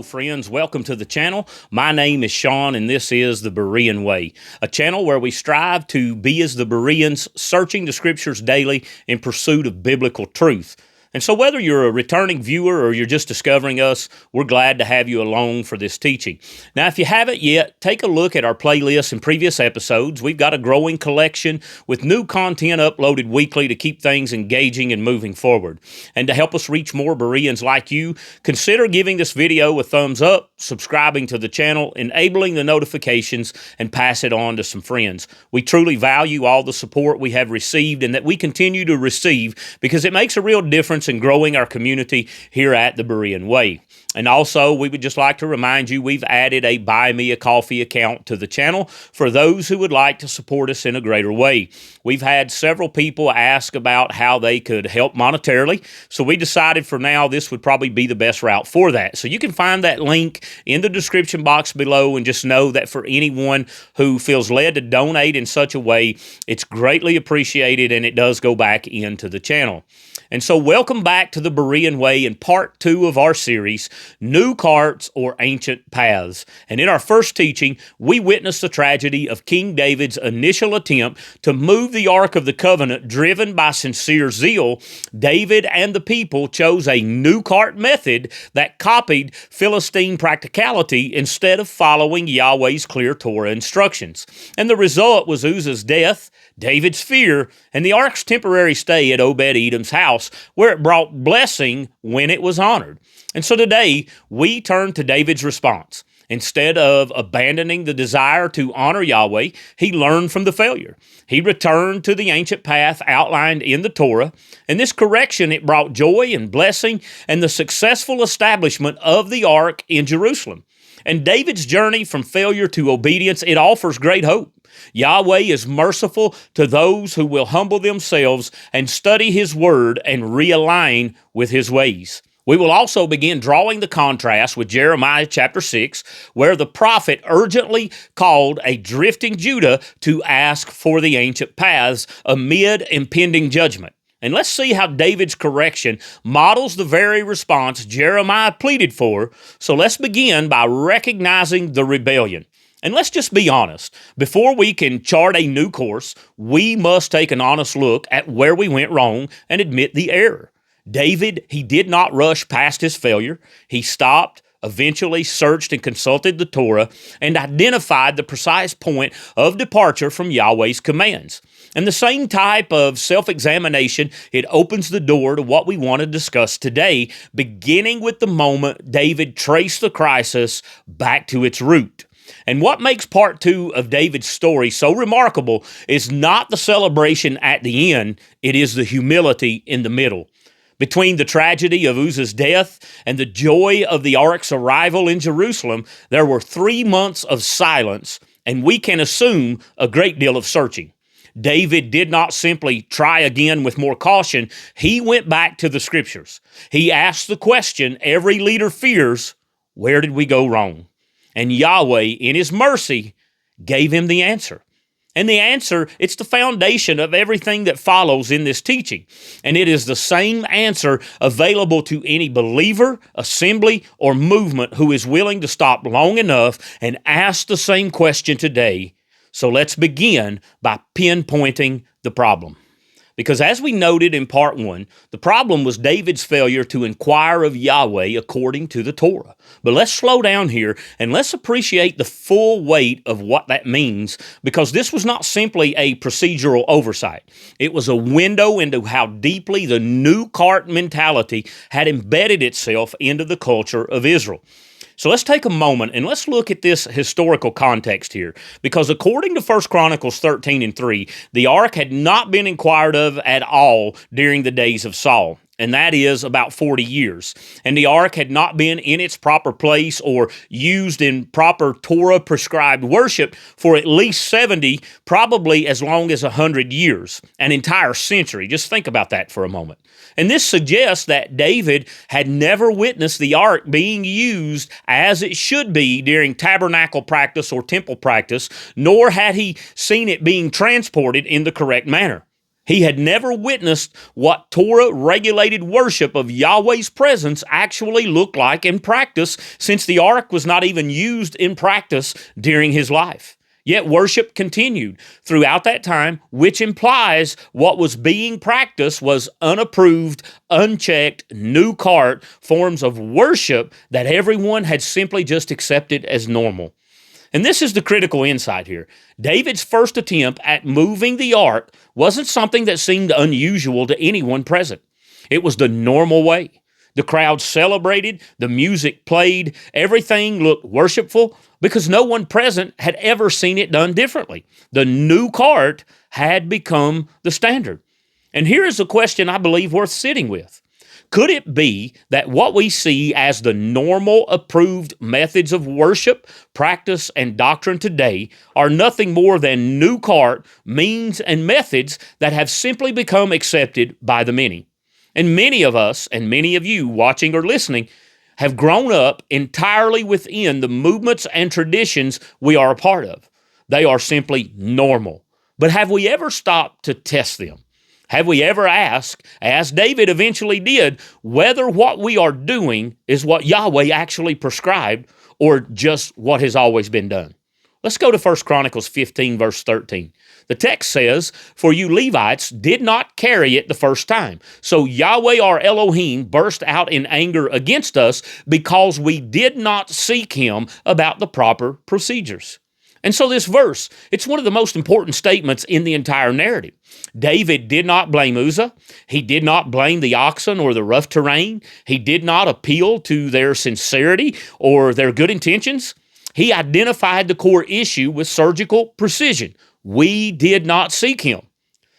friends. Welcome to the channel. My name is Sean, and this is the Berean Way, a channel where we strive to be as the Bereans, searching the Scriptures daily in pursuit of biblical truth. And so whether you're a returning viewer or you're just discovering us, we're glad to have you along for this teaching. Now, if you haven't yet, take a look at our playlist and previous episodes. We've got a growing collection with new content uploaded weekly to keep things engaging and moving forward. And to help us reach more Bereans like you, consider giving this video a thumbs up, subscribing to the channel, enabling the notifications, and pass it on to some friends. We truly value all the support we have received and that we continue to receive because it makes a real difference in growing our community here at the Berean Way. And also, we would just like to remind you we've added a Buy Me a Coffee account to the channel for those who would like to support us in a greater way. We've had several people ask about how they could help monetarily, so we decided for now this would probably be the best route for that. So you can find that link in the description box below, and just know that for anyone who feels led to donate in such a way, it's greatly appreciated and it does go back into the channel. And so welcome back to the Berean Way in part 2 of our series, New Carts or Ancient Paths. And in our first teaching, we witnessed the tragedy of King David's initial attempt to move the Ark of the Covenant. Driven by sincere zeal, David and the people chose a new cart method that copied Philistine practicality instead of following Yahweh's clear Torah instructions. And the result was Uzzah's death, David's fear, and the ark's temporary stay at Obed-Edom's house, where it brought blessing when it was honored. And so today, we turn to David's response. Instead of abandoning the desire to honor Yahweh, he learned from the failure. He returned to the ancient path outlined in the Torah, and this correction, it brought joy and blessing and the successful establishment of the ark in Jerusalem. And David's journey from failure to obedience, it offers great hope. Yahweh is merciful to those who will humble themselves and study His Word and realign with His ways. We will also begin drawing the contrast with Jeremiah chapter 6, where the prophet urgently called a drifting Judah to ask for the ancient paths amid impending judgment. And let's see how David's correction models the very response Jeremiah pleaded for. So let's begin by recognizing the rebellion. And let's just be honest. Before we can chart a new course, we must take an honest look at where we went wrong and admit the error. David, he did not rush past his failure. He stopped, eventually searched and consulted the Torah, and identified the precise point of departure from Yahweh's commands. And the same type of self-examination, it opens the door to what we want to discuss today, beginning with the moment David traced the crisis back to its root. And what makes part 2 of David's story so remarkable is not the celebration at the end, it is the humility in the middle. Between the tragedy of Uzzah's death and the joy of the ark's arrival in Jerusalem, there were 3 months of silence, and we can assume a great deal of searching. David did not simply try again with more caution. He went back to the Scriptures. He asked the question every leader fears, where did we go wrong? And Yahweh, in His mercy, gave him the answer. And the answer, it's the foundation of everything that follows in this teaching. And it is the same answer available to any believer, assembly, or movement who is willing to stop long enough and ask the same question today. So let's begin by pinpointing the problem. Because as we noted in part 1, the problem was David's failure to inquire of Yahweh according to the Torah. But let's slow down here and let's appreciate the full weight of what that means, because this was not simply a procedural oversight. It was a window into how deeply the new cart mentality had embedded itself into the culture of Israel. So let's take a moment and let's look at this historical context here, because according to 1 Chronicles 13:3, the ark had not been inquired of at all during the days of Saul. And that is about 40 years. And the ark had not been in its proper place or used in proper Torah-prescribed worship for at least 70, probably as long as 100 years, an entire century. Just think about that for a moment. And this suggests that David had never witnessed the ark being used as it should be during tabernacle practice or temple practice, nor had he seen it being transported in the correct manner. He had never witnessed what Torah-regulated worship of Yahweh's presence actually looked like in practice, since the ark was not even used in practice during his life. Yet worship continued throughout that time, which implies what was being practiced was unapproved, unchecked, new cart forms of worship that everyone had simply just accepted as normal. And this is the critical insight here. David's first attempt at moving the ark wasn't something that seemed unusual to anyone present. It was the normal way. The crowd celebrated, the music played, everything looked worshipful because no one present had ever seen it done differently. The new cart had become the standard. And here is a question I believe worth sitting with. Could it be that what we see as the normal approved methods of worship, practice, and doctrine today are nothing more than new cart means and methods that have simply become accepted by the many? And many of us, and many of you watching or listening, have grown up entirely within the movements and traditions we are a part of. They are simply normal. But have we ever stopped to test them? Have we ever asked, as David eventually did, whether what we are doing is what Yahweh actually prescribed or just what has always been done? Let's go to 1 Chronicles 15, verse 13. The text says, "For you Levites did not carry it the first time. So Yahweh our Elohim burst out in anger against us because we did not seek him about the proper procedures." And so this verse, it's one of the most important statements in the entire narrative. David did not blame Uzzah. He did not blame the oxen or the rough terrain. He did not appeal to their sincerity or their good intentions. He identified the core issue with surgical precision. We did not seek him.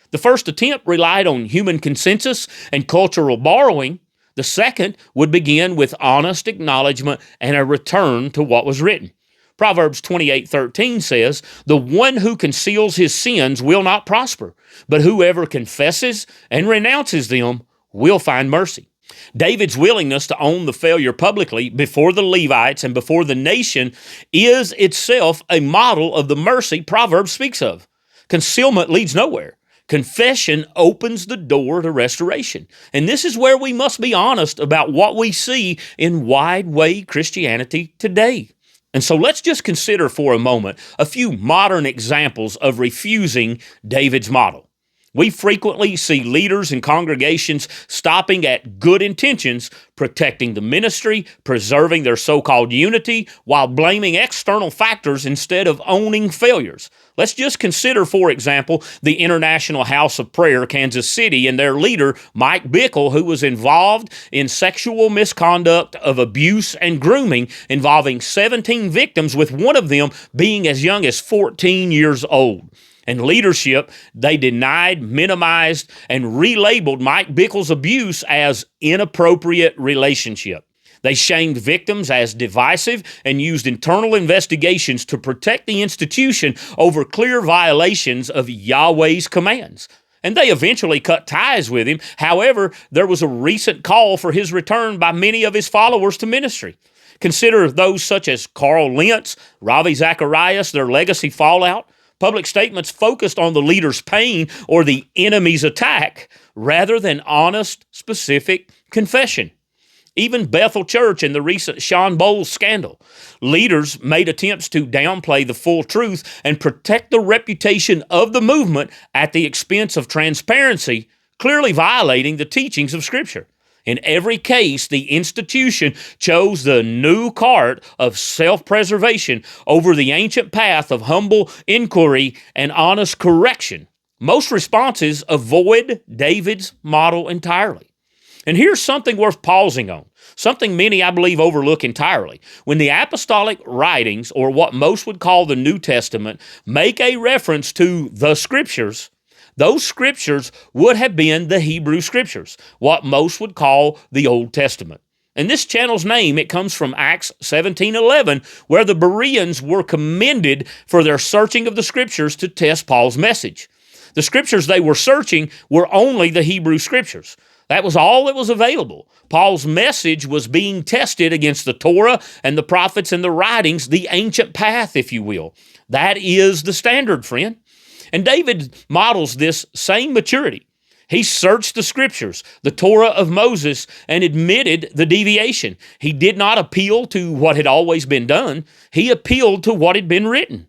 The first attempt relied on human consensus and cultural borrowing. The second would begin with honest acknowledgement and a return to what was written. Proverbs 28:13 says, "The one who conceals his sins will not prosper, but whoever confesses and renounces them will find mercy." David's willingness to own the failure publicly before the Levites and before the nation is itself a model of the mercy Proverbs speaks of. Concealment leads nowhere. Confession opens the door to restoration. And this is where we must be honest about what we see in wide way Christianity today. And so let's just consider for a moment a few modern examples of refusing David's model. We frequently see leaders and congregations stopping at good intentions, protecting the ministry, preserving their so-called unity, while blaming external factors instead of owning failures. Let's just consider, for example, the International House of Prayer, Kansas City, and their leader, Mike Bickle, who was involved in sexual misconduct of abuse and grooming involving 17 victims, with one of them being as young as 14 years old. And leadership, they denied, minimized, and relabeled Mike Bickle's abuse as inappropriate relationship. They shamed victims as divisive and used internal investigations to protect the institution over clear violations of Yahweh's commands. And they eventually cut ties with him. However, there was a recent call for his return by many of his followers to ministry. Consider those such as Carl Lentz, Ravi Zacharias, their legacy fallout. Public statements focused on the leader's pain or the enemy's attack rather than honest, specific confession. Even Bethel Church in the recent Sean Bowles scandal, leaders made attempts to downplay the full truth and protect the reputation of the movement at the expense of transparency, clearly violating the teachings of Scripture. In every case, the institution chose the new cart of self-preservation over the ancient path of humble inquiry and honest correction. Most responses avoid David's model entirely. And here's something worth pausing on, something many, I believe, overlook entirely. When the apostolic writings, or what most would call the New Testament, make a reference to the Scriptures, those Scriptures would have been the Hebrew Scriptures, what most would call the Old Testament. And this channel's name, it comes from Acts 17:11, where the Bereans were commended for their searching of the Scriptures to test Paul's message. The Scriptures they were searching were only the Hebrew Scriptures. That was all that was available. Paul's message was being tested against the Torah and the prophets and the writings, the ancient path, if you will. That is the standard, friend. And David models this same maturity. He searched the scriptures, the Torah of Moses, and admitted the deviation. He did not appeal to what had always been done. He appealed to what had been written.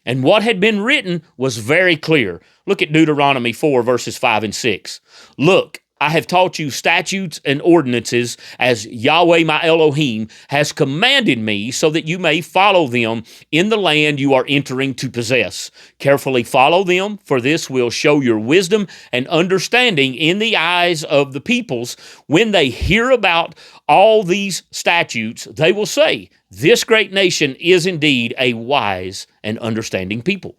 And what had been written was very clear. Look at Deuteronomy 4, verses 5 and 6. Look, I have taught you statutes and ordinances as Yahweh my Elohim has commanded me, so that you may follow them in the land you are entering to possess. Carefully follow them, for this will show your wisdom and understanding in the eyes of the peoples. When they hear about all these statutes, they will say, this great nation is indeed a wise and understanding people.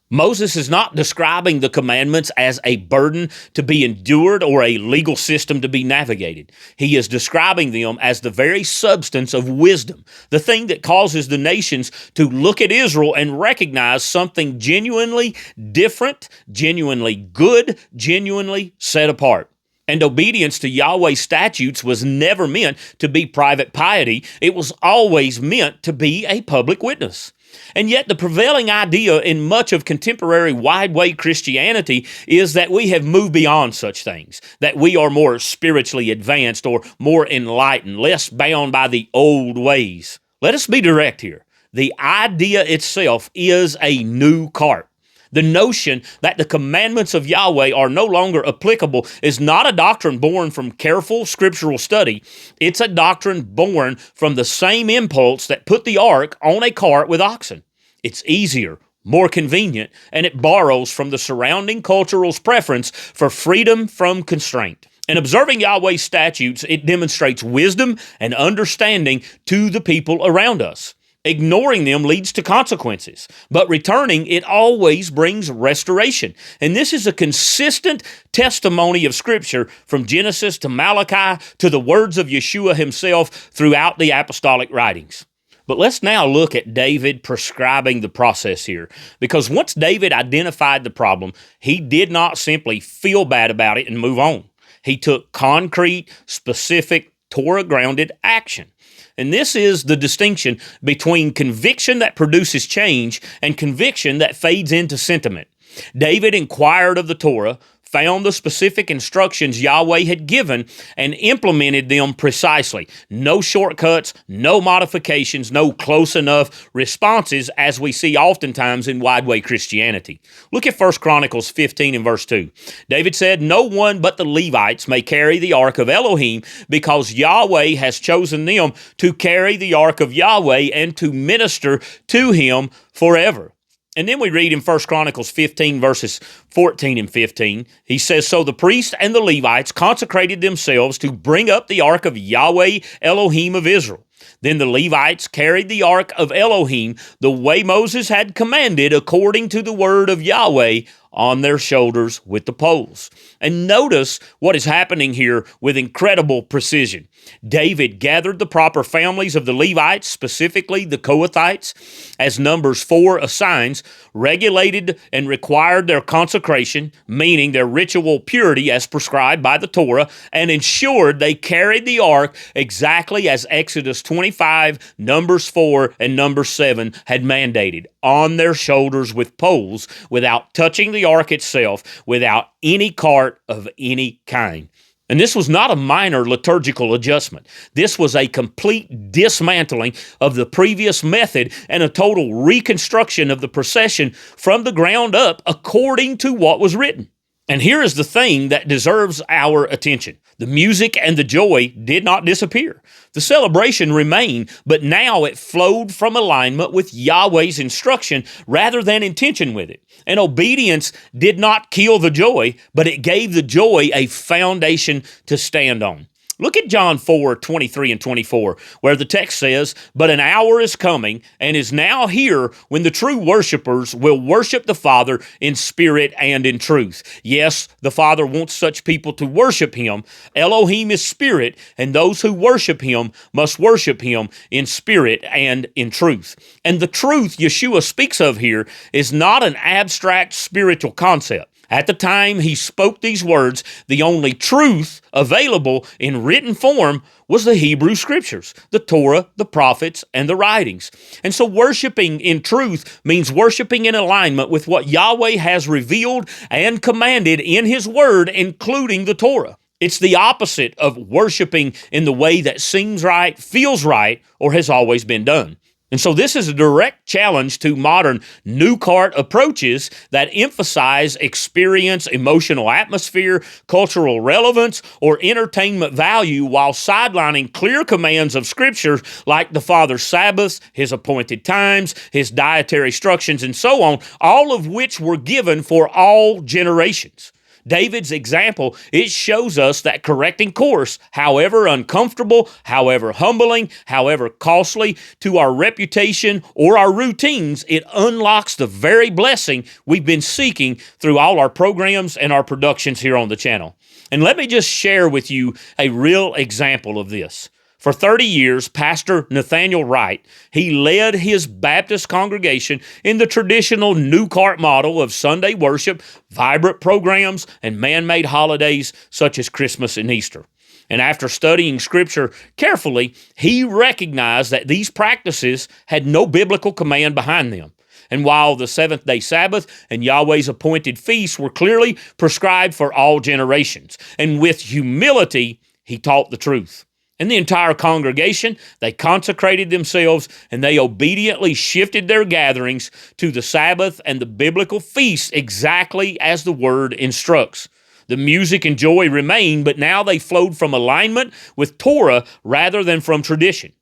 Moses is not describing the commandments as a burden to be endured or a legal system to be navigated. He is describing them as the very substance of wisdom, the thing that causes the nations to look at Israel and recognize something genuinely different, genuinely good, genuinely set apart. And obedience to Yahweh's statutes was never meant to be private piety. It was always meant to be a public witness. And yet the prevailing idea in much of contemporary wide-way Christianity is that we have moved beyond such things, that we are more spiritually advanced or more enlightened, less bound by the old ways. Let us be direct here. The idea itself is a new cart. The notion that the commandments of Yahweh are no longer applicable is not a doctrine born from careful scriptural study. It's a doctrine born from the same impulse that put the ark on a cart with oxen. It's easier, more convenient, and it borrows from the surrounding cultural's preference for freedom from constraint. In observing Yahweh's statutes, it demonstrates wisdom and understanding to the people around us. Ignoring them leads to consequences, but returning it always brings restoration. And this is a consistent testimony of Scripture from Genesis to Malachi to the words of Yeshua himself throughout the apostolic writings. But let's now look at David prescribing the process here, because once David identified the problem, he did not simply feel bad about it and move on. He took concrete, specific, Torah-grounded action. And this is the distinction between conviction that produces change and conviction that fades into sentiment. David inquired of the Torah, found the specific instructions Yahweh had given, and implemented them precisely. No shortcuts, no modifications, no close enough responses, as we see oftentimes in wide-way Christianity. Look at 1 Chronicles 15 and verse 2. David said, "No one but the Levites may carry the ark of Elohim, because Yahweh has chosen them to carry the ark of Yahweh and to minister to him forever." And then we read in 1 Chronicles 15, verses 14 and 15, he says, "So the priests and the Levites consecrated themselves to bring up the ark of Yahweh Elohim of Israel. Then the Levites carried the ark of Elohim the way Moses had commanded, according to the word of Yahweh, on their shoulders with the poles." And notice what is happening here with incredible precision. David gathered the proper families of the Levites, specifically the Kohathites, as Numbers 4 assigns, regulated and required their consecration, meaning their ritual purity as prescribed by the Torah, and ensured they carried the ark exactly as Exodus 25, Numbers 4, and Numbers 7 had mandated, on their shoulders with poles, without touching the ark itself, without any cart of any kind. And this was not a minor liturgical adjustment. This was a complete dismantling of the previous method and a total reconstruction of the procession from the ground up according to what was written. And here is the thing that deserves our attention. The music and the joy did not disappear. The celebration remained, but now it flowed from alignment with Yahweh's instruction rather than intention with it. And obedience did not kill the joy, but it gave the joy a foundation to stand on. Look at John 4, 23 and 24, where the text says, "But an hour is coming and is now here when the true worshipers will worship the Father in spirit and in truth." Yes, the Father wants such people to worship him. Elohim is spirit, and those who worship him must worship him in spirit and in truth. And the truth Yeshua speaks of here is not an abstract spiritual concept. At the time he spoke these words, the only truth available in written form was the Hebrew Scriptures, the Torah, the prophets, and the writings. And so worshiping in truth means worshiping in alignment with what Yahweh has revealed and commanded in His Word, including the Torah. It's the opposite of worshiping in the way that seems right, feels right, or has always been done. And so this is a direct challenge to modern new cart approaches that emphasize experience, emotional atmosphere, cultural relevance, or entertainment value while sidelining clear commands of Scripture like the Father's Sabbaths, His appointed times, His dietary instructions, and so on, all of which were given for all generations. David's example, it shows us that correcting course, however uncomfortable, however humbling, however costly to our reputation or our routines, it unlocks the very blessing we've been seeking through all our programs and our productions here on the channel. And let me just share with you a real example of this. For 30 years, Pastor Nathaniel Wright, he led his Baptist congregation in the traditional New Cart model of Sunday worship, vibrant programs, and man-made holidays such as Christmas and Easter. And after studying Scripture carefully, he recognized that these practices had no biblical command behind them. And while the seventh-day Sabbath and Yahweh's appointed feasts were clearly prescribed for all generations, and with humility, he taught the truth. And the entire congregation, they consecrated themselves and they obediently shifted their gatherings to the Sabbath and the biblical feasts exactly as the Word instructs. The music and joy remained, but now they flowed from alignment with Torah rather than from tradition.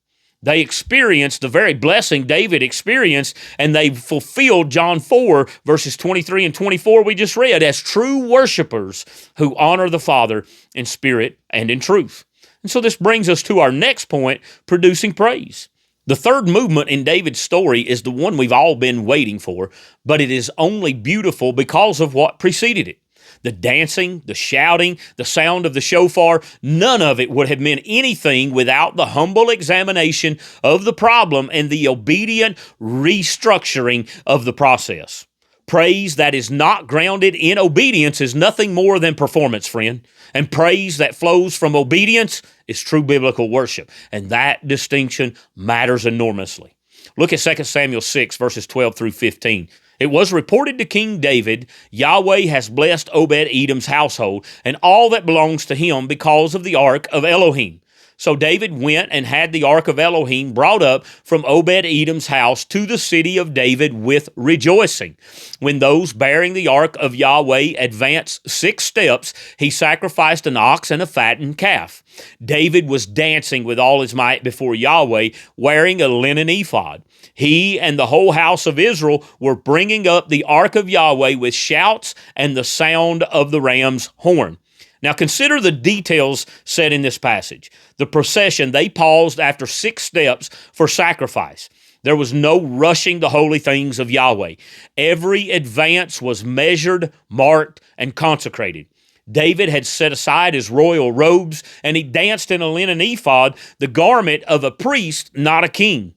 They experienced the very blessing David experienced, and they fulfilled John 4, verses 23 and 24 we just read, as true worshipers who honor the Father in spirit and in truth. And so this brings us to our next point, producing praise. The third movement in David's story is the one we've all been waiting for, but it is only beautiful because of what preceded it. The dancing, the shouting, the sound of the shofar, none of it would have meant anything without the humble examination of the problem and the obedient restructuring of the process. Praise that is not grounded in obedience is nothing more than performance, friend. And praise that flows from obedience is true biblical worship. And that distinction matters enormously. Look at 2 Samuel 6, verses 12 through 15. It was reported to King David, Yahweh has blessed Obed-Edom's household and all that belongs to him because of the ark of Elohim. So David went and had the ark of Elohim brought up from Obed-Edom's house to the city of David with rejoicing. When those bearing the ark of Yahweh advanced 6 steps, he sacrificed an ox and a fattened calf. David was dancing with all his might before Yahweh, wearing a linen ephod. He and the whole house of Israel were bringing up the ark of Yahweh with shouts and the sound of the ram's horn. Now consider the details said in this passage. The procession, they paused after 6 steps for sacrifice. There was no rushing the holy things of Yahweh. Every advance was measured, marked, and consecrated. David had set aside his royal robes, and he danced in a linen ephod, the garment of a priest, not a king.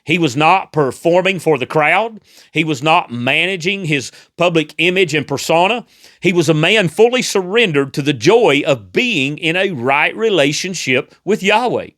He was not performing for the crowd. He was not managing his public image and persona. He was a man fully surrendered to the joy of being in a right relationship with Yahweh.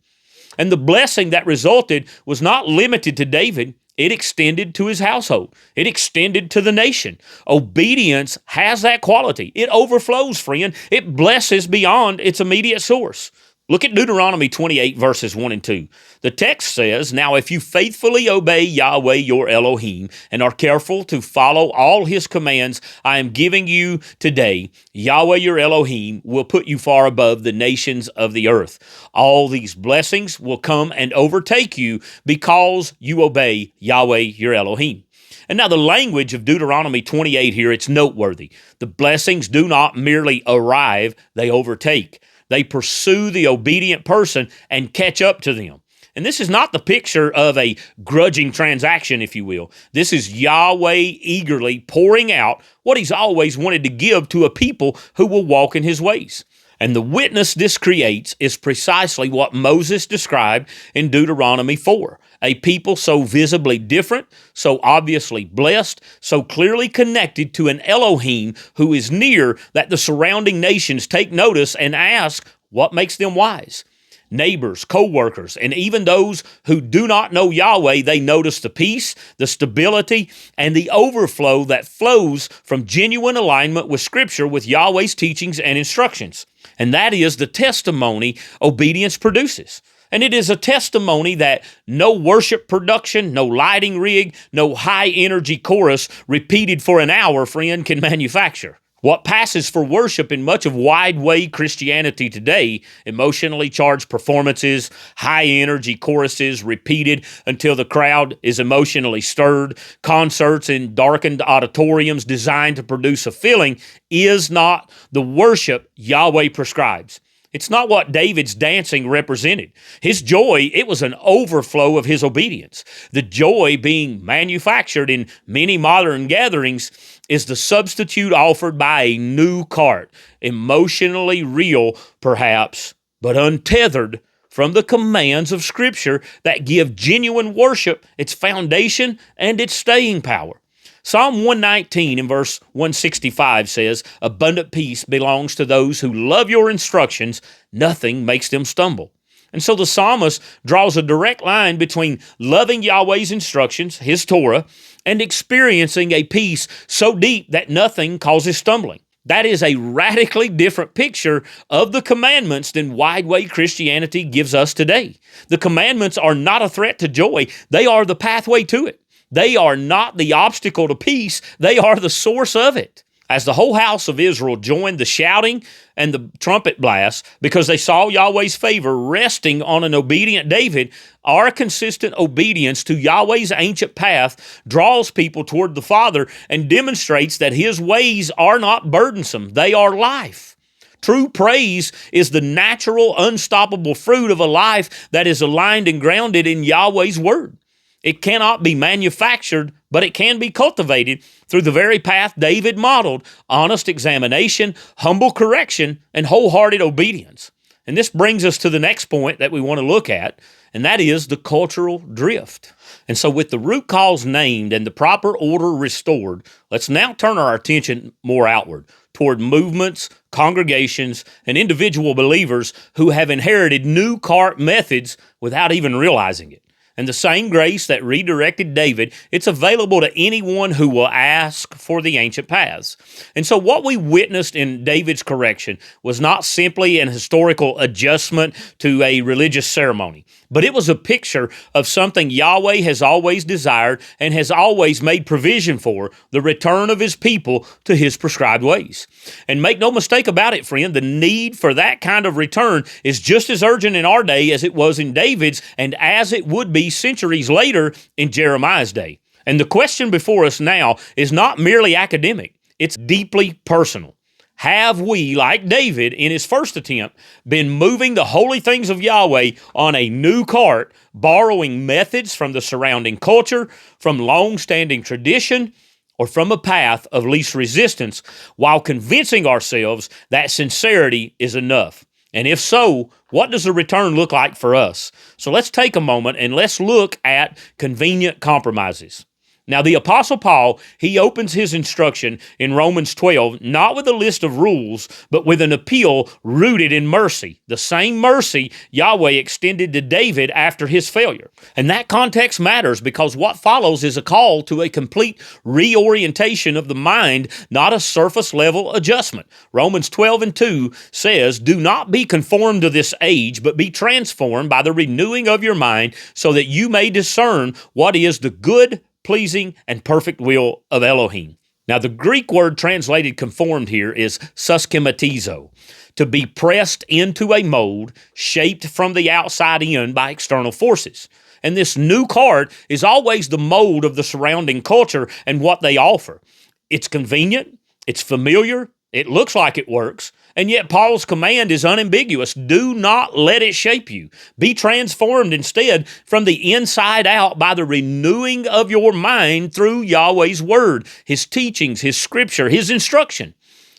And the blessing that resulted was not limited to David. It extended to his household. It extended to the nation. Obedience has that quality. It overflows, friend. It blesses beyond its immediate source. Look at Deuteronomy 28, verses 1 and 2. The text says, "Now if you faithfully obey Yahweh your Elohim and are careful to follow all his commands I am giving you today, Yahweh your Elohim will put you far above the nations of the earth. All these blessings will come and overtake you because you obey Yahweh your Elohim." And now the language of Deuteronomy 28 here, it's noteworthy. The blessings do not merely arrive, they overtake. They pursue the obedient person and catch up to them. And this is not the picture of a grudging transaction, if you will. This is Yahweh eagerly pouring out what he's always wanted to give to a people who will walk in his ways. And the witness this creates is precisely what Moses described in Deuteronomy 4. A people so visibly different, so obviously blessed, so clearly connected to an Elohim who is near that the surrounding nations take notice and ask, what makes them wise? Neighbors, co-workers, and even those who do not know Yahweh, they notice the peace, the stability, and the overflow that flows from genuine alignment with Scripture, with Yahweh's teachings and instructions. And that is the testimony obedience produces. And it is a testimony that no worship production, no lighting rig, no high-energy chorus repeated for an hour, friend, can manufacture. What passes for worship in much of wide way Christianity today, emotionally charged performances, high-energy choruses repeated until the crowd is emotionally stirred, concerts in darkened auditoriums designed to produce a feeling, is not the worship Yahweh prescribes. It's not what David's dancing represented. His joy, it was an overflow of his obedience. The joy being manufactured in many modern gatherings is the substitute offered by a new cart, emotionally real perhaps, but untethered from the commands of Scripture that give genuine worship its foundation and its staying power. Psalm 119 in verse 165 says, "Abundant peace belongs to those who love your instructions. Nothing makes them stumble." And so the psalmist draws a direct line between loving Yahweh's instructions, his Torah, and experiencing a peace so deep that nothing causes stumbling. That is a radically different picture of the commandments than wide-way Christianity gives us today. The commandments are not a threat to joy. They are the pathway to it. They are not the obstacle to peace. They are the source of it. As the whole house of Israel joined the shouting and the trumpet blast because they saw Yahweh's favor resting on an obedient David, our consistent obedience to Yahweh's ancient path draws people toward the Father and demonstrates that His ways are not burdensome. They are life. True praise is the natural, unstoppable fruit of a life that is aligned and grounded in Yahweh's Word. It cannot be manufactured, but it can be cultivated through the very path David modeled: honest examination, humble correction, and wholehearted obedience. And this brings us to the next point that we want to look at, and that is the cultural drift. And so with the root cause named and the proper order restored, let's now turn our attention more outward toward movements, congregations, and individual believers who have inherited new cart methods without even realizing it. And the same grace that redirected David, it's available to anyone who will ask for the ancient paths. And so what we witnessed in David's correction was not simply an historical adjustment to a religious ceremony, but it was a picture of something Yahweh has always desired and has always made provision for: the return of His people to His prescribed ways. And make no mistake about it, friend, the need for that kind of return is just as urgent in our day as it was in David's and as it would be centuries later in Jeremiah's day. And the question before us now is not merely academic, it's deeply personal. Have we, like David in his first attempt, been moving the holy things of Yahweh on a new cart, borrowing methods from the surrounding culture, from long-standing tradition, or from a path of least resistance, while convincing ourselves that sincerity is enough? And if so, what does the return look like for us? So let's take a moment and let's look at convenient compromises. Now, the Apostle Paul, he opens his instruction in Romans 12, not with a list of rules, but with an appeal rooted in mercy, the same mercy Yahweh extended to David after his failure. And that context matters because what follows is a call to a complete reorientation of the mind, not a surface-level adjustment. Romans 12:2 says, "Do not be conformed to this age, but be transformed by the renewing of your mind, so that you may discern what is the good, pleasing, and perfect will of Elohim." Now, the Greek word translated conformed here is suschematizo, to be pressed into a mold, shaped from the outside in by external forces. And this new cart is always the mold of the surrounding culture and what they offer. It's convenient, it's familiar, it looks like it works, and yet Paul's command is unambiguous. Do not let it shape you. Be transformed instead from the inside out by the renewing of your mind through Yahweh's word, His teachings, His scripture, His instruction.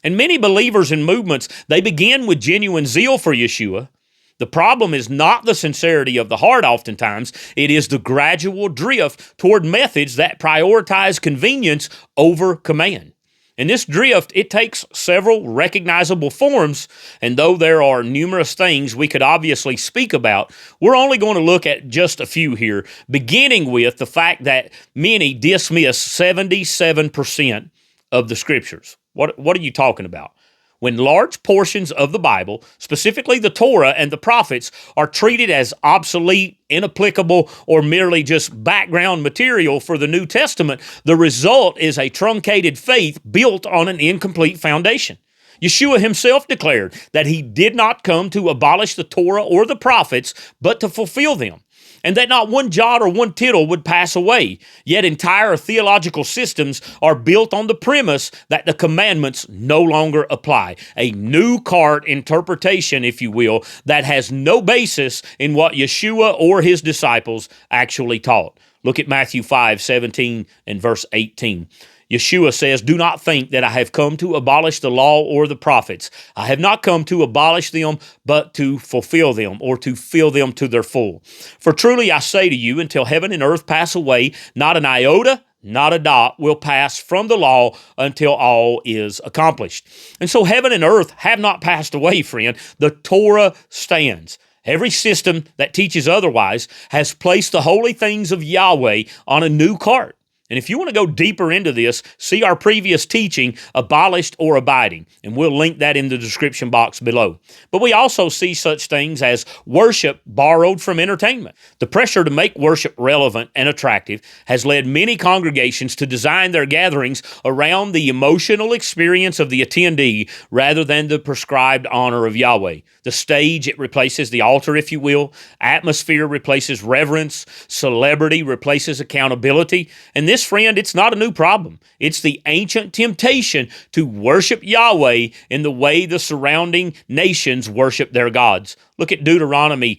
And many believers and movements, they begin with genuine zeal for Yeshua. The problem is not the sincerity of the heart oftentimes, it is the gradual drift toward methods that prioritize convenience over command. And this drift, it takes several recognizable forms, and though there are numerous things we could obviously speak about, we're only going to look at just a few here, beginning with the fact that many dismiss 77% of the Scriptures. What are you talking about? When large portions of the Bible, specifically the Torah and the prophets, are treated as obsolete, inapplicable, or merely just background material for the New Testament, the result is a truncated faith built on an incomplete foundation. Yeshua himself declared that he did not come to abolish the Torah or the prophets, but to fulfill them, and that not one jot or one tittle would pass away. Yet entire theological systems are built on the premise that the commandments no longer apply. A new cart interpretation, if you will, that has no basis in what Yeshua or his disciples actually taught. Look at Matthew 5:17 and verse 18. Yeshua says, "Do not think that I have come to abolish the law or the prophets. I have not come to abolish them, but to fulfill them," or to fill them to their full. "For truly I say to you, until heaven and earth pass away, not an iota, not a dot will pass from the law until all is accomplished." And so heaven and earth have not passed away, friend. The Torah stands. Every system that teaches otherwise has placed the holy things of Yahweh on a new cart. And if you want to go deeper into this, see our previous teaching, Abolished or Abiding, and we'll link that in the description box below. But we also see such things as worship borrowed from entertainment. The pressure to make worship relevant and attractive has led many congregations to design their gatherings around the emotional experience of the attendee rather than the prescribed honor of Yahweh. The stage, it replaces the altar, if you will. Atmosphere replaces reverence. Celebrity replaces accountability. And this, friend, it's not a new problem. It's the ancient temptation to worship Yahweh in the way the surrounding nations worship their gods. Look at Deuteronomy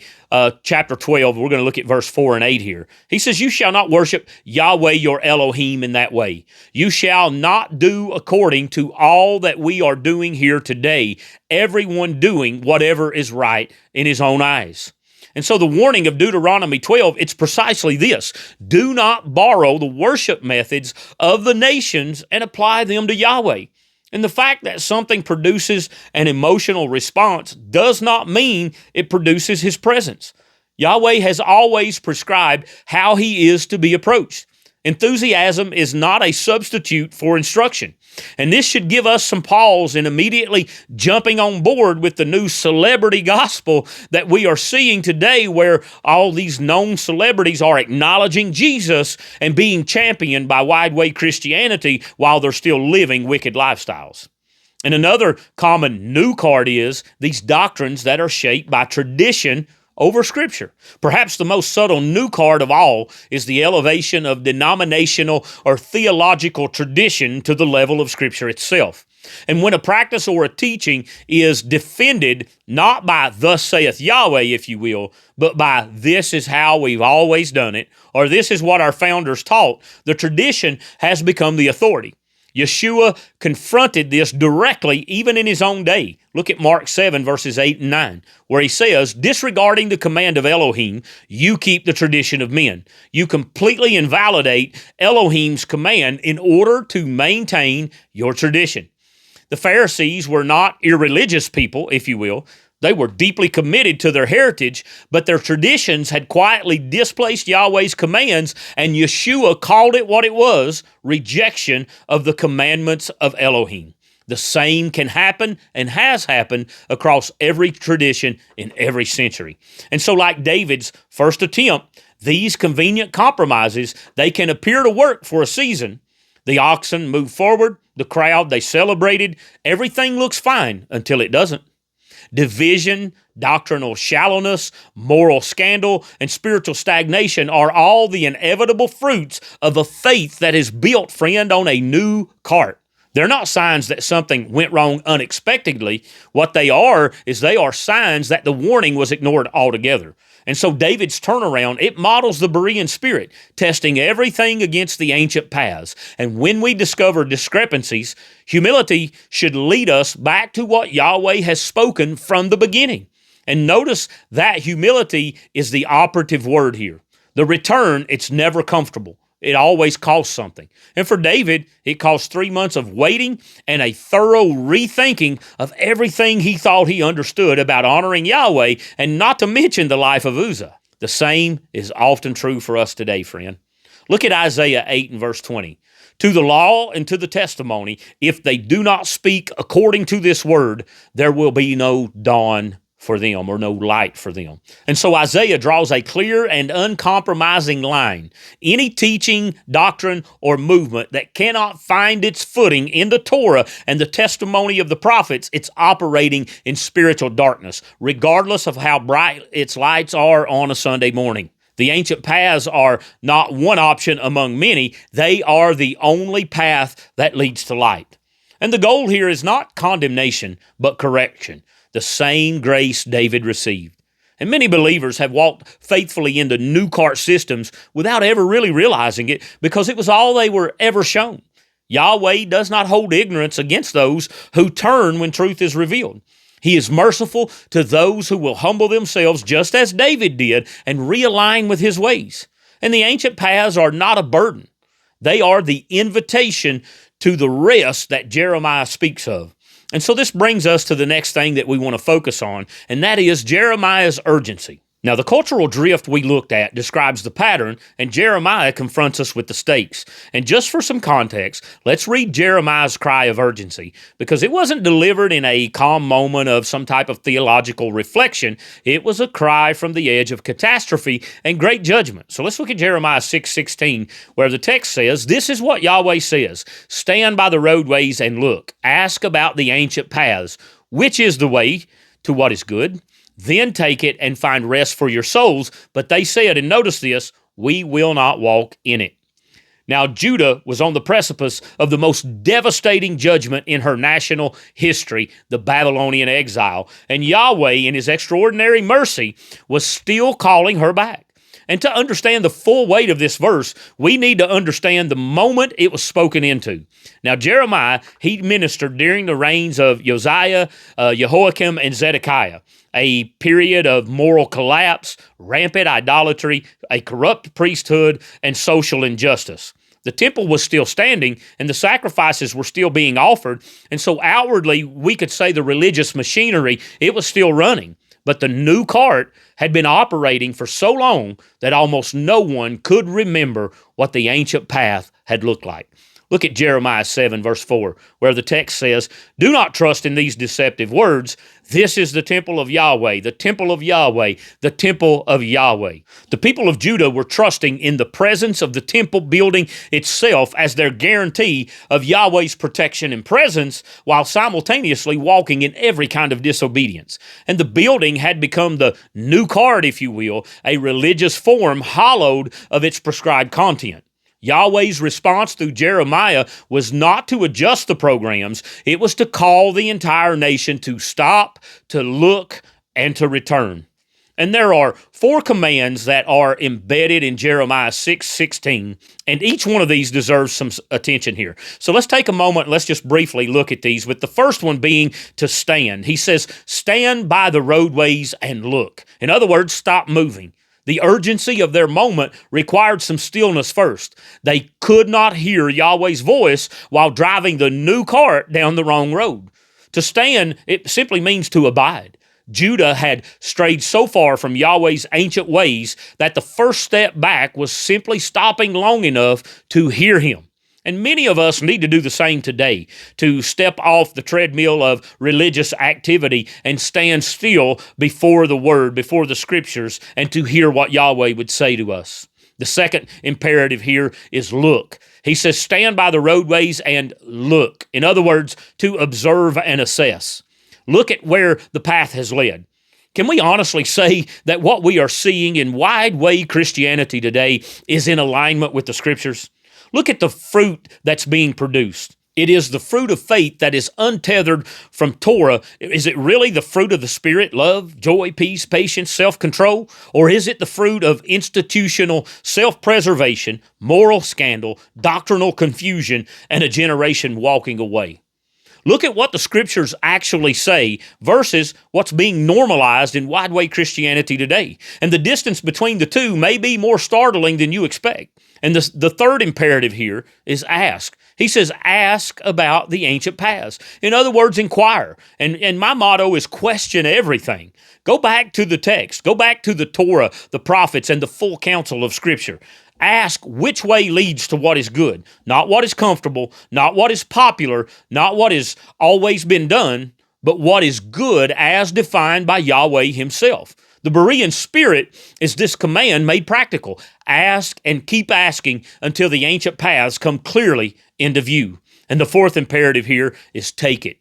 chapter 12. We're going to look at verse 4 and 8 here. He says, "You shall not worship Yahweh your Elohim in that way. You shall not do according to all that we are doing here today, everyone doing whatever is right in his own eyes." And so the warning of Deuteronomy 12, it's precisely this: do not borrow the worship methods of the nations and apply them to Yahweh. And the fact that something produces an emotional response does not mean it produces his presence. Yahweh has always prescribed how he is to be approached. Enthusiasm is not a substitute for instruction. And this should give us some pause in immediately jumping on board with the new celebrity gospel that we are seeing today, where all these known celebrities are acknowledging Jesus and being championed by wide-way Christianity while they're still living wicked lifestyles. And another common new card is these doctrines that are shaped by tradition over Scripture. Perhaps the most subtle new card of all is the elevation of denominational or theological tradition to the level of Scripture itself. And when a practice or a teaching is defended not by "thus saith Yahweh," if you will, but by "this is how we've always done it," or "this is what our founders taught," the tradition has become the authority. Yeshua confronted this directly even in his own day. Look at Mark 7, verses 8 and 9, where he says, "Disregarding the command of Elohim, you keep the tradition of men. You completely invalidate Elohim's command in order to maintain your tradition." The Pharisees were not irreligious people, if you will. They were deeply committed to their heritage, but their traditions had quietly displaced Yahweh's commands, and Yeshua called it what it was: rejection of the commandments of Elohim. The same can happen and has happened across every tradition in every century. And so, like David's first attempt, these convenient compromises, they can appear to work for a season. The oxen move forward, the crowd, they celebrated, everything looks fine until it doesn't. Division, doctrinal shallowness, moral scandal, and spiritual stagnation are all the inevitable fruits of a faith that is built, friend, on a new cart. They're not signs that something went wrong unexpectedly. What they are is they are signs that the warning was ignored altogether. And so David's turnaround, it models the Berean spirit, testing everything against the ancient paths. And when we discover discrepancies, humility should lead us back to what Yahweh has spoken from the beginning. And notice that humility is the operative word here. The return, it's never comfortable. It always costs something. And for David, it cost 3 months of waiting and a thorough rethinking of everything he thought he understood about honoring Yahweh, and not to mention the life of Uzzah. The same is often true for us today, friend. Look at Isaiah 8 and verse 20. To the law and to the testimony, if they do not speak according to this word, there will be no dawn for them, or no light for them. And so Isaiah draws a clear and uncompromising line. Any teaching, doctrine, or movement that cannot find its footing in the Torah and the testimony of the prophets, it's operating in spiritual darkness, regardless of how bright its lights are on a Sunday morning. The ancient paths are not one option among many. They are the only path that leads to light. And the goal here is not condemnation, but correction. The same grace David received. And many believers have walked faithfully into new cart systems without ever really realizing it, because it was all they were ever shown. Yahweh does not hold ignorance against those who turn when truth is revealed. He is merciful to those who will humble themselves just as David did and realign with his ways. And the ancient paths are not a burden. They are the invitation to the rest that Jeremiah speaks of. And so this brings us to the next thing that we want to focus on, and that is Jeremiah's urgency. Now, the cultural drift we looked at describes the pattern, and Jeremiah confronts us with the stakes. And just for some context, let's read Jeremiah's cry of urgency, because it wasn't delivered in a calm moment of some type of theological reflection. It was a cry from the edge of catastrophe and great judgment. So let's look at Jeremiah 6:16, where the text says, "This is what Yahweh says, stand by the roadways and look, ask about the ancient paths, which is the way to what is good. Then take it and find rest for your souls. But they said," and notice this, "we will not walk in it." Now, Judah was on the precipice of the most devastating judgment in her national history, the Babylonian exile. And Yahweh, in his extraordinary mercy, was still calling her back. And to understand the full weight of this verse, we need to understand the moment it was spoken into. Now, Jeremiah, he ministered during the reigns of Josiah, Jehoiakim, and Zedekiah, a period of moral collapse, rampant idolatry, a corrupt priesthood, and social injustice. The temple was still standing, and the sacrifices were still being offered, and so outwardly, we could say the religious machinery, it was still running. But the new cart had been operating for so long that almost no one could remember what the ancient path had looked like. Look at Jeremiah 7, verse 4, where the text says, "Do not trust in these deceptive words. This is the temple of Yahweh, the temple of Yahweh, the temple of Yahweh." The people of Judah were trusting in the presence of the temple building itself as their guarantee of Yahweh's protection and presence, while simultaneously walking in every kind of disobedience. And the building had become the new cart, if you will, a religious form hollowed of its prescribed content. Yahweh's response through Jeremiah was not to adjust the programs, it was to call the entire nation to stop, to look, and to return. And there are 4 commands that are embedded in Jeremiah 6:16, and each one of these deserves some attention here. So let's take a moment and let's just briefly look at these, with the first one being to stand. He says, "Stand by the roadways and look." In other words, stop moving. The urgency of their moment required some stillness first. They could not hear Yahweh's voice while driving the new cart down the wrong road. To stand, it simply means to abide. Judah had strayed so far from Yahweh's ancient ways that the first step back was simply stopping long enough to hear him. And many of us need to do the same today, to step off the treadmill of religious activity and stand still before the Word, before the Scriptures, and to hear what Yahweh would say to us. The second imperative here is look. He says, stand by the roadways and look. In other words, to observe and assess. Look at where the path has led. Can we honestly say that what we are seeing in wide way Christianity today is in alignment with the Scriptures? Look at the fruit that's being produced. It is the fruit of faith that is untethered from Torah. Is it really the fruit of the Spirit, love, joy, peace, patience, self-control? Or is it the fruit of institutional self-preservation, moral scandal, doctrinal confusion, and a generation walking away? Look at what the Scriptures actually say versus what's being normalized in wide-way Christianity today. And the distance between the two may be more startling than you expect. And the third imperative here is ask. He says, ask about the ancient paths. In other words, inquire. And my motto is question everything. Go back to the text. Go back to the Torah, the prophets, and the full counsel of Scripture. Ask which way leads to what is good, not what is comfortable, not what is popular, not what has always been done, but what is good as defined by Yahweh himself. The Berean spirit is this command made practical. Ask and keep asking until the ancient paths come clearly into view. And the fourth imperative here is take it.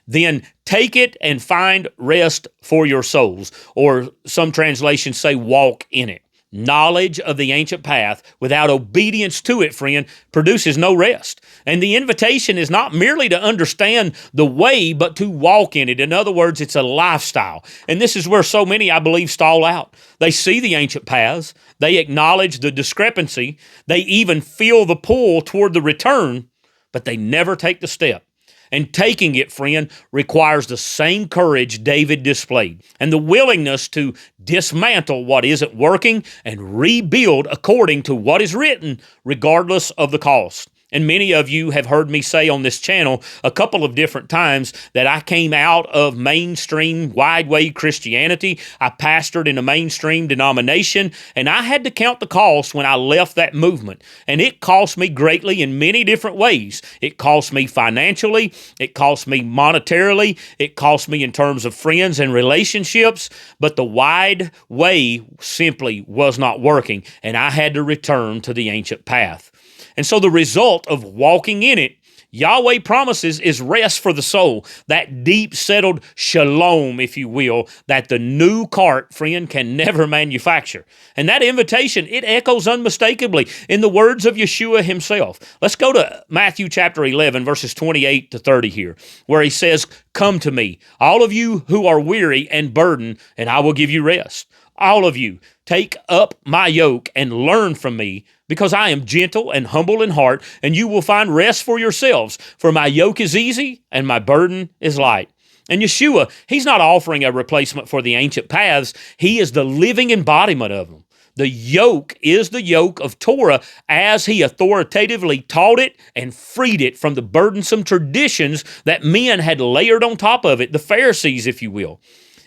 Then take it and find rest for your souls, or some translations say walk in it. Knowledge of the ancient path without obedience to it, friend, produces no rest. And the invitation is not merely to understand the way, but to walk in it. In other words, it's a lifestyle. And this is where so many, I believe, stall out. They see the ancient paths. They acknowledge the discrepancy. They even feel the pull toward the return, but they never take the step. And taking it, friend, requires the same courage David displayed and the willingness to dismantle what isn't working and rebuild according to what is written, regardless of the cost. And many of you have heard me say on this channel a couple of different times that I came out of mainstream wide-way Christianity. I pastored in a mainstream denomination, and I had to count the cost when I left that movement. And it cost me greatly in many different ways. It cost me financially. It cost me monetarily. It cost me in terms of friends and relationships. But the wide way simply was not working, and I had to return to the ancient path. And so the result of walking in it, Yahweh promises, is rest for the soul, that deep settled shalom, if you will, that the new cart, friend, can never manufacture. And that invitation, it echoes unmistakably in the words of Yeshua himself. Let's go to Matthew chapter 11, verses 28 to 30 here, where he says, "Come to me, all of you who are weary and burdened, and I will give you rest. All of you, take up my yoke and learn from me, because I am gentle and humble in heart, and you will find rest for yourselves. For my yoke is easy and my burden is light." And Yeshua, he's not offering a replacement for the ancient paths. He is the living embodiment of them. The yoke is the yoke of Torah as he authoritatively taught it and freed it from the burdensome traditions that men had layered on top of it, the Pharisees, if you will.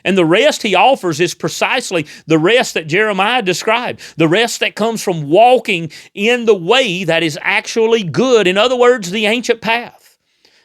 And the rest he offers is precisely the rest that Jeremiah described, the rest that comes from walking in the way that is actually good. In other words, the ancient path.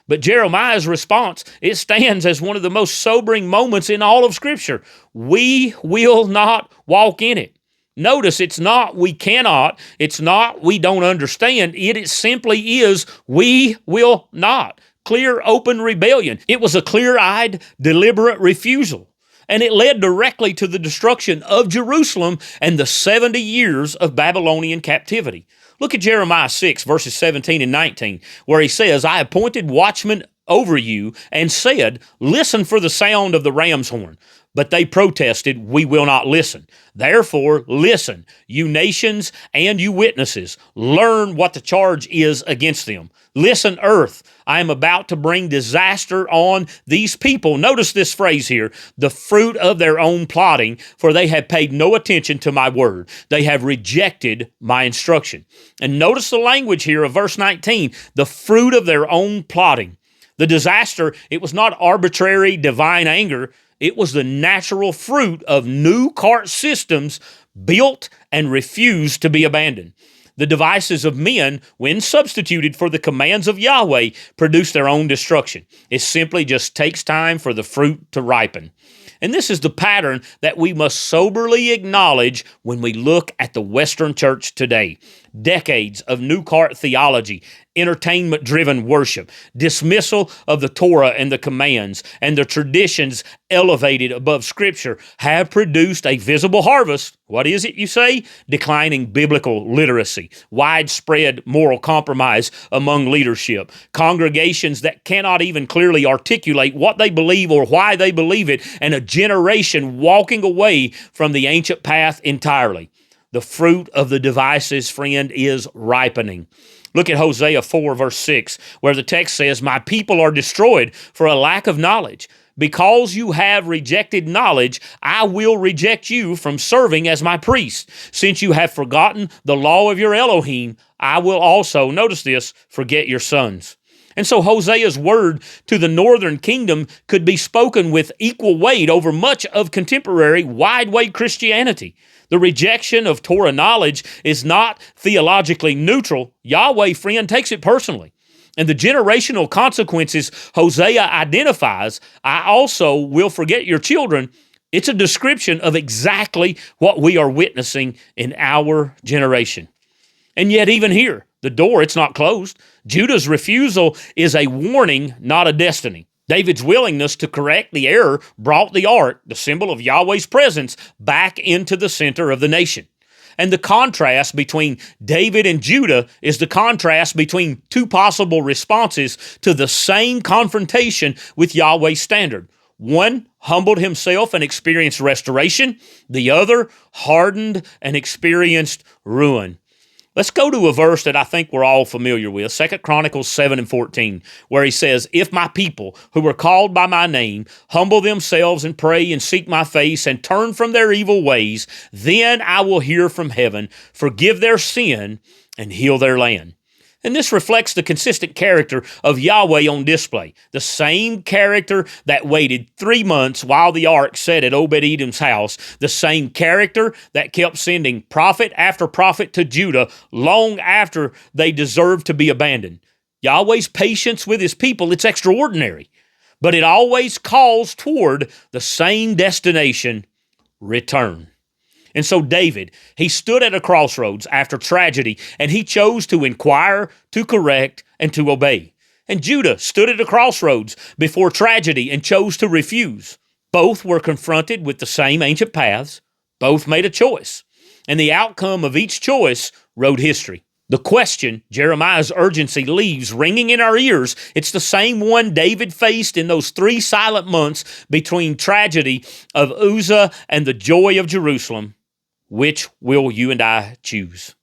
But Jeremiah's response, it stands as one of the most sobering moments in all of Scripture. We will not walk in it. Notice it's not we cannot, it's not we don't understand, it simply is we will not. Clear, open rebellion. It was a clear-eyed, deliberate refusal. And it led directly to the destruction of Jerusalem and the 70 years of Babylonian captivity. Look at Jeremiah 6, verses 17 and 19, where he says, "I appointed watchmen over you and said, listen for the sound of the ram's horn. But they protested, we will not listen. Therefore, listen, you nations and you witnesses. Learn what the charge is against them. Listen, earth, I am about to bring disaster on these people." Notice this phrase here, "the fruit of their own plotting, for they have paid no attention to my word. They have rejected my instruction." And notice the language here of verse 19, the fruit of their own plotting. The disaster, it was not arbitrary divine anger. It was the natural fruit of new cart systems built and refused to be abandoned. The devices of men, when substituted for the commands of Yahweh, produce their own destruction. It simply just takes time for the fruit to ripen. And this is the pattern that we must soberly acknowledge when we look at the Western church today. Decades of new cart theology, entertainment-driven worship, dismissal of the Torah and the commands, and the traditions elevated above Scripture have produced a visible harvest. What is it, you say? Declining biblical literacy, widespread moral compromise among leadership, congregations that cannot even clearly articulate what they believe or why they believe it, and a generation walking away from the ancient path entirely. The fruit of the devices, friend, is ripening. Look at Hosea 4, verse 6, where the text says, "My people are destroyed for a lack of knowledge. Because you have rejected knowledge, I will reject you from serving as my priest. Since you have forgotten the law of your Elohim, I will also," notice this, "forget your sons." And so Hosea's word to the northern kingdom could be spoken with equal weight over much of contemporary wide-way Christianity. The rejection of Torah knowledge is not theologically neutral. Yahweh, friend, takes it personally. And the generational consequences Hosea identifies, "I also will forget your children," it's a description of exactly what we are witnessing in our generation. And yet even here, the door, it's not closed. Judah's refusal is a warning, not a destiny. David's willingness to correct the error brought the ark, the symbol of Yahweh's presence, back into the center of the nation. And the contrast between David and Judah is the contrast between two possible responses to the same confrontation with Yahweh's standard. One humbled himself and experienced restoration. The other hardened and experienced ruin. Let's go to a verse that I think we're all familiar with, 2 Chronicles 7 and 14, where he says, "If my people who are called by my name humble themselves and pray and seek my face and turn from their evil ways, then I will hear from heaven, forgive their sin, and heal their land." And this reflects the consistent character of Yahweh on display, the same character that waited 3 months while the ark sat at Obed-Edom's house, the same character that kept sending prophet after prophet to Judah long after they deserved to be abandoned. Yahweh's patience with his people, it's extraordinary, but it always calls toward the same destination, return. And so David, he stood at a crossroads after tragedy, and he chose to inquire, to correct, and to obey. And Judah stood at a crossroads before tragedy and chose to refuse. Both were confronted with the same ancient paths. Both made a choice. And the outcome of each choice wrote history. The question Jeremiah's urgency leaves ringing in our ears, it's the same one David faced in those 3 silent months between tragedy of Uzzah and the joy of Jerusalem. Which will you and I choose?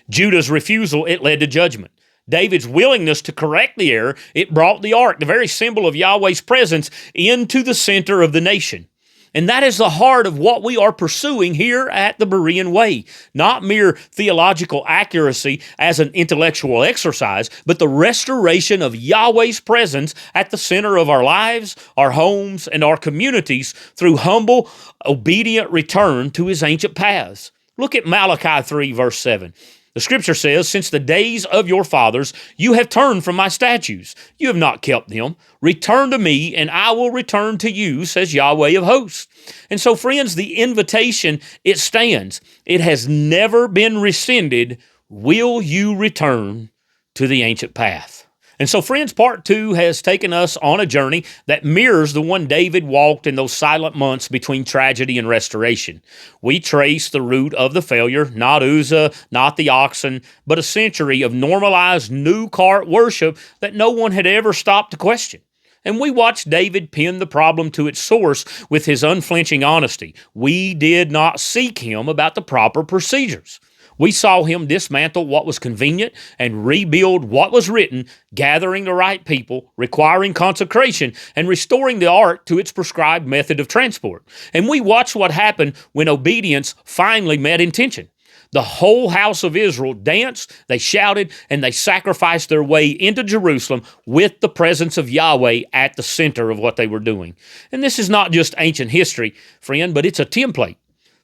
Judah's refusal, it led to judgment. David's willingness to correct the error, it brought the ark, the very symbol of Yahweh's presence, into the center of the nation. And that is the heart of what we are pursuing here at the Berean Way. Not mere theological accuracy as an intellectual exercise, but the restoration of Yahweh's presence at the center of our lives, our homes, and our communities through humble, obedient return to his ancient paths. Look at Malachi 3, verse 7. The scripture says, "Since the days of your fathers, you have turned from my statutes. You have not kept them. Return to me, and I will return to you, says Yahweh of hosts." And so, friends, the invitation, it stands. It has never been rescinded. Will you return to the ancient path? And so, friends, part 2 has taken us on a journey that mirrors the one David walked in those silent months between tragedy and restoration. We trace the root of the failure, not Uzzah, not the oxen, but a century of normalized new cart worship that no one had ever stopped to question. And we watched David pin the problem to its source with his unflinching honesty. We did not seek him about the proper procedures. We saw him dismantle what was convenient and rebuild what was written, gathering the right people, requiring consecration, and restoring the ark to its prescribed method of transport. And we watched what happened when obedience finally met intention. The whole house of Israel danced, they shouted, and they sacrificed their way into Jerusalem with the presence of Yahweh at the center of what they were doing. And this is not just ancient history, friend, but it's a template.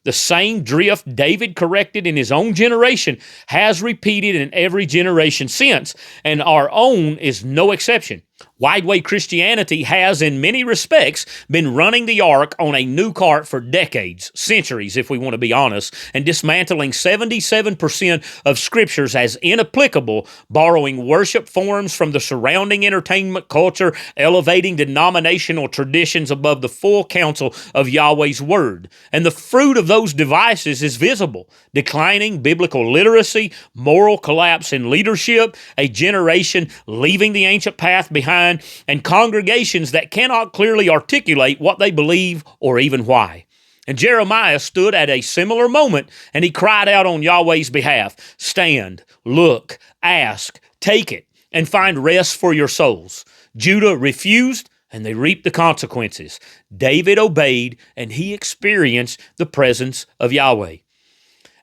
The same drift David corrected in his own generation has repeated in every generation since, and our own is no exception. Wide Way Christianity has, in many respects, been running the ark on a new cart for decades, centuries, if we want to be honest, and dismantling 77% of scriptures as inapplicable, borrowing worship forms from the surrounding entertainment culture, elevating denominational traditions above the full counsel of Yahweh's Word. And the fruit of those devices is visible: declining biblical literacy, moral collapse in leadership, a generation leaving the ancient path behind, and congregations that cannot clearly articulate what they believe or even why. And Jeremiah stood at a similar moment, and he cried out on Yahweh's behalf, "Stand, look, ask, take it, and find rest for your souls." Judah refused, and they reaped the consequences. David obeyed, and he experienced the presence of Yahweh.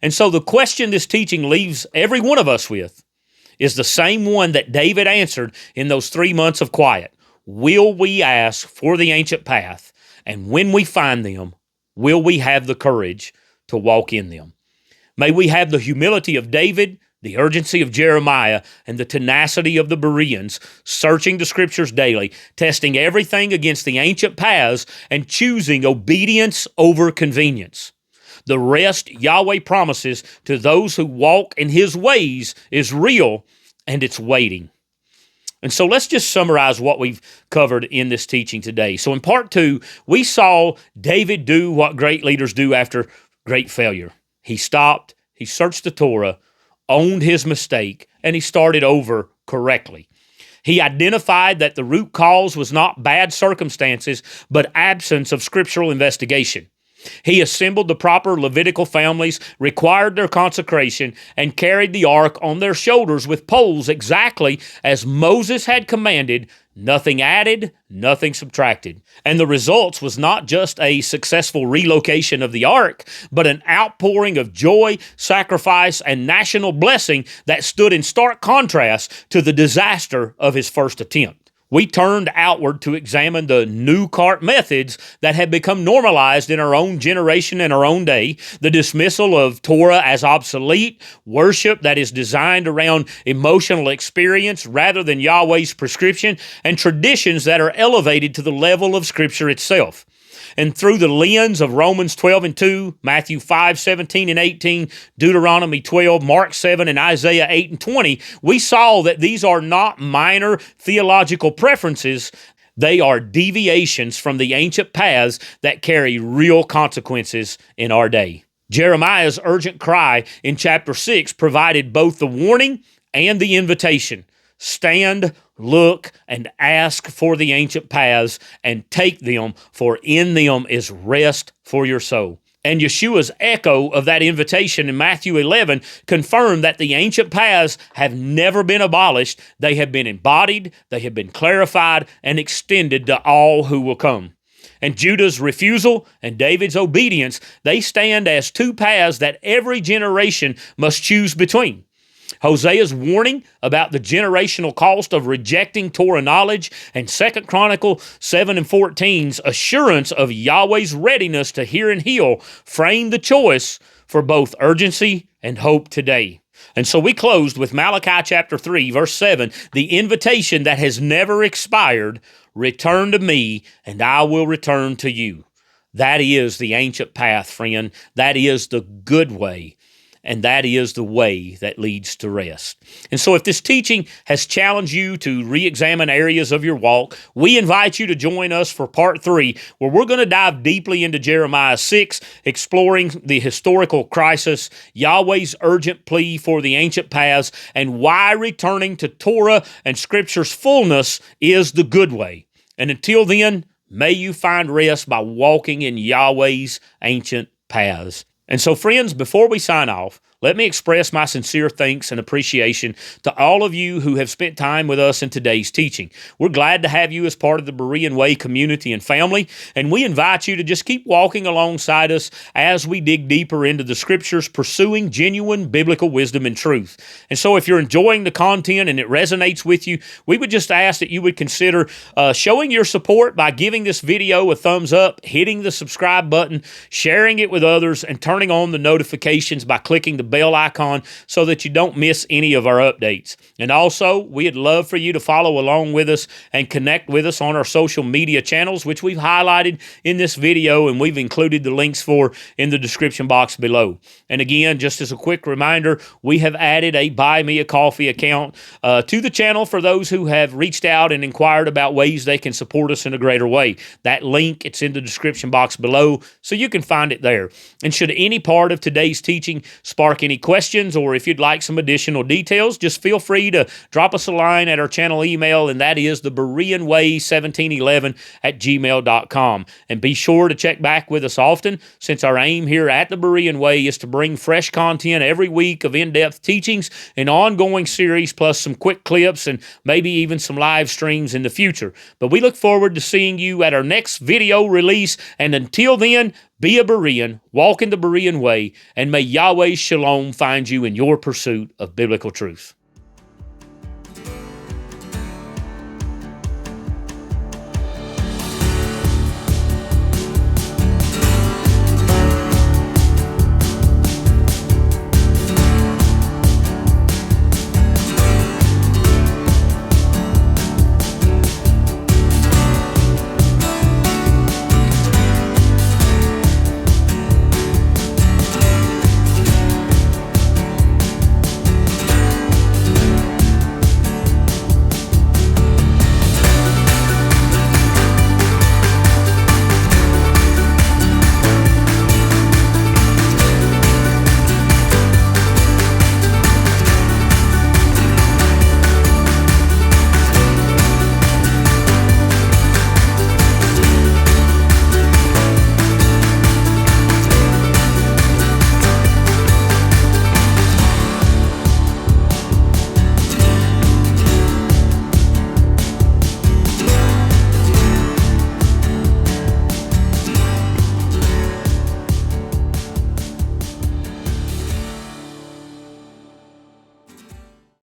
And so the question this teaching leaves every one of us with is the same one that David answered in those 3 months of quiet. Will we ask for the ancient path? And when we find them, will we have the courage to walk in them? May we have the humility of David, the urgency of Jeremiah, and the tenacity of the Bereans, searching the scriptures daily, testing everything against the ancient paths, and choosing obedience over convenience. The rest Yahweh promises to those who walk in His ways is real, and it's waiting. And so let's just summarize what we've covered in this teaching today. So in part 2, we saw David do what great leaders do after great failure. He stopped, he searched the Torah, owned his mistake, and he started over correctly. He identified that the root cause was not bad circumstances, but absence of scriptural investigation. He assembled the proper Levitical families, required their consecration, and carried the ark on their shoulders with poles exactly as Moses had commanded, nothing added, nothing subtracted. And the results was not just a successful relocation of the ark, but an outpouring of joy, sacrifice, and national blessing that stood in stark contrast to the disaster of his first attempt. We turned outward to examine the new cart methods that have become normalized in our own generation and our own day, the dismissal of Torah as obsolete, worship that is designed around emotional experience rather than Yahweh's prescription, and traditions that are elevated to the level of Scripture itself. And through the lens of Romans 12:2, Matthew 5:17-18, Deuteronomy 12, Mark 7, and Isaiah 8-20, we saw that these are not minor theological preferences. They are deviations from the ancient paths that carry real consequences in our day. Jeremiah's urgent cry in chapter 6 provided both the warning and the invitation. Stand, look, and ask for the ancient paths, and take them, for in them is rest for your soul. And Yeshua's echo of that invitation in Matthew 11 confirmed that the ancient paths have never been abolished. They have been embodied, they have been clarified, and extended to all who will come. And Judah's refusal and David's obedience, they stand as two paths that every generation must choose between. Hosea's warning about the generational cost of rejecting Torah knowledge, and 2 Chronicles 7:14's assurance of Yahweh's readiness to hear and heal frame the choice for both urgency and hope today. And so we closed with Malachi chapter 3, verse 7, the invitation that has never expired: return to me, and I will return to you. That is the ancient path, friend. That is the good way. And that is the way that leads to rest. And so if this teaching has challenged you to re-examine areas of your walk, we invite you to join us for part 3, where we're going to dive deeply into Jeremiah 6, exploring the historical crisis, Yahweh's urgent plea for the ancient paths, and why returning to Torah and Scripture's fullness is the good way. And until then, may you find rest by walking in Yahweh's ancient paths. And so, friends, before we sign off, let me express my sincere thanks and appreciation to all of you who have spent time with us in today's teaching. We're glad to have you as part of the Berean Way community and family, and we invite you to just keep walking alongside us as we dig deeper into the Scriptures, pursuing genuine biblical wisdom and truth. And so if you're enjoying the content and it resonates with you, we would just ask that you would consider showing your support by giving this video a thumbs up, hitting the subscribe button, sharing it with others, and turning on the notifications by clicking the bell icon so that you don't miss any of our updates. And also, we'd love for you to follow along with us and connect with us on our social media channels, which we've highlighted in this video and we've included the links for in the description box below. And again, just as a quick reminder, we have added a Buy Me a Coffee account to the channel for those who have reached out and inquired about ways they can support us in a greater way. That link, it's in the description box below, so you can find it there. And should any part of today's teaching spark any questions, or if you'd like some additional details, just feel free to drop us a line at our channel email, and that is the Berean Way 1711 at gmail.com. And be sure to check back with us often, since our aim here at the Berean Way is to bring fresh content every week of in-depth teachings, an ongoing series, plus some quick clips and maybe even some live streams in the future. But we look forward to seeing you at our next video release, and until then, be a Berean, walk in the Berean way, and may Yahweh's shalom find you in your pursuit of biblical truth.